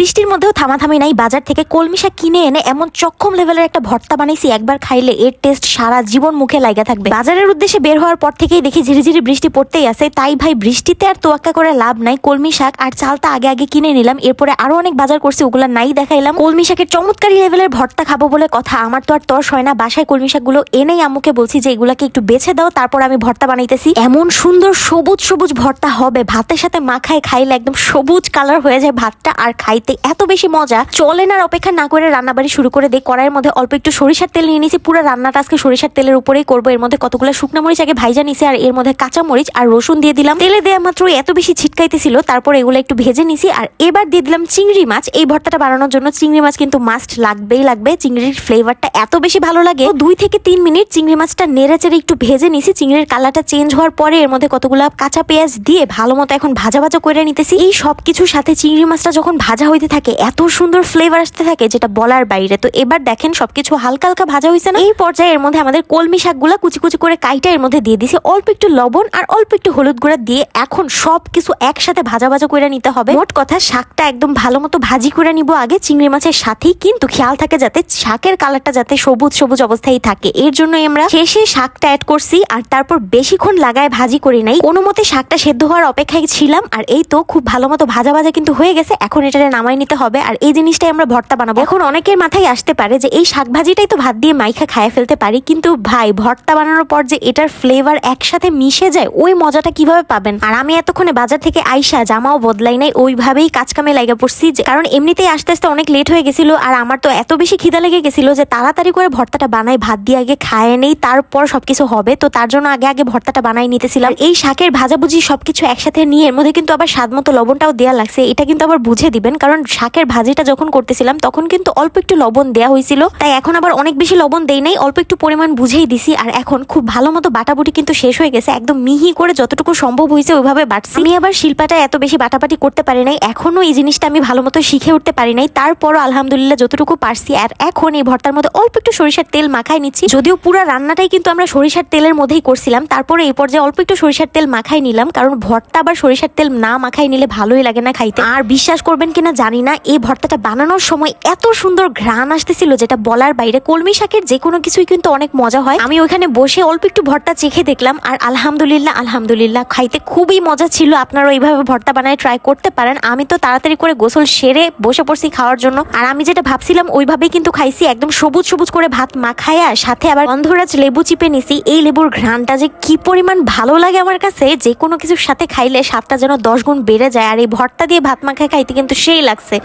বৃষ্টির মধ্যেও থামাথামি নাই, বাজার থেকে কলমি শাক কিনে এনে এমন চক্ষম লেভেলের একটা ভর্তা বানাইছি, একবার খাইলে এর টেস্ট সারা জীবন মুখে লাগা থাকবে। বাজারের উদ্দেশ্যে বের হওয়ার পর থেকেই দেখি ঝিরিঝিরি বৃষ্টি পড়তেই আছে, তাই ভাই বৃষ্টিতে আর তোয়াক্কা করে লাভ নাই, কলমি শাক আর চালটা আগে আগে কিনে নিলাম। এরপরে আরো অনেক বাজার করছি, ওগুলা নাই দেখাইলাম। কলমি শাকের চমৎকারী লেভেলের ভর্তা খাবো বলে কথা, আমার তো আর তর্স হয় না। বাসায় কলমি শাকগুলো এনেই আম্মুকে বলছি যে এগুলাকে একটু বেছে দাও, তারপর আমি ভর্তা বানাইতেছি। এমন সুন্দর সবুজ সবুজ ভর্তা হবে, ভাতের সাথে মাখায় খাইলে একদম সবুজ কালার হয়ে যায় ভাতটা, আর খাইতে এত বেশি মজা। চলেন আর অপেক্ষা না করে রান্নাবাড়ি শুরু করে দেই। কড়াইয়ের মধ্যে অল্প একটু সরিষার তেল নিয়ে নিয়েছি, পুরো রান্নাটা আজকে সরিষার তেলের উপরেই করবো। এর মধ্যে কতগুলো শুকনো মরিচ আগে ভাইজা নিছি, আর এর মধ্যে কাঁচা মরিচ আর রসুন দিয়ে দিলাম। তেলে দেওয়া মাত্র এত বেশি ছিটকাইতেছিল, তারপর এগুলো একটু ভেজে নিছি। আর এবার দিয়ে দিলাম চিংড়ি মাছ। এই ভর্তাটা বানানোর জন্য চিংড়ি মাছ কিন্তু মাস্ট লাগবেই লাগবে, চিংড়ির ফ্লেভারটা এত বেশি ভালো লাগে। 2 থেকে 3 মিনিট চিংড়ি মাছটা নেড়ে চেড়ে একটু ভেজে নিছি। চিংড়ির কালারটা চেঞ্জ হওয়ার পরে এর মধ্যে কতগুলো কাঁচা পেঁয়াজ দিয়ে ভালো মতো এখন ভাজা ভাজা করে নিতেছি। এই সব কিছুর সাথে চিংড়ি মাছটা যখন ভাজা হইতে থাকে এত সুন্দর ফ্লেভার আসতে থাকে যেটা বলার বাইরে। তো এবার দেখেন সবকিছু হালকা হালকা ভাজা হয়েছে না? এই পর্যায়ে এর মধ্যে আমাদের কলমি শাকগুলা কুচি কুচি করে কাইটা এর মধ্যে দিয়ে দিছি, অল্প একটু লবণ আর অল্প একটু হলুদ গুঁড়া দিয়ে এখন সবকিছু একসাথে ভাজা ভাজা করে নিতে হবে। মোট কথা শাকটা একদম ভালো মতো ভাজি করে নিব আগে চিংড়ি মাছের সাথেই, কিন্তু খেয়াল থাকে যাতে শাকের কালারটা যাতে সবুজ সবুজ অবস্থায় থাকে। এর জন্যই আমরা শেষে শাকটা অ্যাড করছি, আর তারপর বেশিক্ষণ লাগায় ভাজি করি নাই, কোনো মতে শাকটা সেদ্ধ হওয়ার অপেক্ষায় ছিলাম। আর এই তো খুব ভালো মতো ভাজা ভাজা কিন্তু হয়ে গেছে, এখন এটা নামাই নিতে হবে। আর এই জিনিসটাই আমরা ভর্তা বানাবো। এখন অনেকের মাথায় আসতে পারে যে এই শাক ভাজিটাই তো ভাত দিয়ে মাইখা খায় ফেলতে পারি, কিন্তু ভাই ভর্তা বানানোর পর যে এটার ফ্লেভার একসাথে মিশে যায় ওই মজাটা কিভাবে পাবেন? আর আমি এতক্ষণে বাজার থেকে আইসা জামাও বদলাই নাই, ওইভাবেই কাজকামে লাগা পড়ছি, কারণ এমনিতেই আস্তে আস্তে অনেক লেট হয়ে গেছিল। আর আমার তো এত বেশি খিদা লেগে গেছিল যে তাড়াতাড়ি করে ভর্তাটা বানাই, ভাত দিয়ে আগে খায় নেই, তারপর সবকিছু হবে। তো তার জন্য আগে আগে ভর্তাটা বানাই নিতেছিলাম। এই শাকের ভাজাভুজি সবকিছু একসাথে নিয়ে এর মধ্যে কিন্তু আবার স্বাদ মতো লবণটাও দেওয়া লাগছে, এটা কিন্তু আবার বুঝে দিবেন, কারণ শাকের ভাজিটা যখন করতেছিলাম তখন কিন্তু অল্প একটু লবণ দেওয়া হয়েছিল, তাই এখন আবার অনেক বেশি লবণ দেই নাই, অল্প একটু পরিমাণ বুঝেই দিছি। আর এখন খুব ভালো মতো বাটাবুটি কিন্তু শেষ হয়ে গেছে, একদম মিহি করে যতটুকু সম্ভব হয়েছে ওইভাবে বাটছি। আমি আবার শিল্পাটা এত বেশি বাটাবাটি করতে পারি নাই, এখনো এই জিনিসটা আমি ভালো মতো শিখে উঠতে পারি নাই, তারপরও আলহামদুলিল্লাহ যতটুকু পারছি। আর এখন এই ভর্তার মধ্যে অল্প একটু সরিষার তেল মাখাই নিচ্ছি, যদিও পুরো রান্নাটাই কিন্তু আমরা সরিষার তেলের মধ্যেই করছিলাম। তারপরে এই পর্যায়ে অল্প একটু সরিষার তেল মাখাই নিলাম, কারণ ভর্তা আবার সরিষার তেল না মাখাই নিলে ভালোই লাগে না খাইতে। আর বিশ্বাস করবেন কিনা জানি না, এই ভর্তাটা বানানোর সময় এত সুন্দর ঘ্রাণ আসতেছিল যেটা বলার বাইরে। কলমি শাকের যে কোনো কিছুই কিন্তু অনেক মজা হয়। আমি ওইখানে বসে অল্প একটু ভর্তা চেখে দেখলাম, আর আলহামদুলিল্লাহ খাইতে খুবই মজা ছিল। আপনারা এইভাবে ভর্তা বানায় ট্রাই করতে পারেন। আমি তো তাড়াতাড়ি করে গোসল সেরে বসে পড়ছি খাওয়ার জন্য, আর আমি যেটা ভাবছিলাম ওইভাবেই কিন্তু খাইছি, একদম সবুজ সবুজ করে ভাত মাখায়া সাথে আবার গন্ধরাজ লেবু চিপে নিছি। এই লেবুর ঘ্রাণটা যে কি পরিমাণ ভালো লাগে আমার কাছে, যে কোনো কিছুর সাথে খাইলে স্বাদটা যেন 10 গুণ বেড়ে যায়। আর এই ভর্তা দিয়ে ভাত মাখায় খাইতে কিন্তু সেই লাগছে।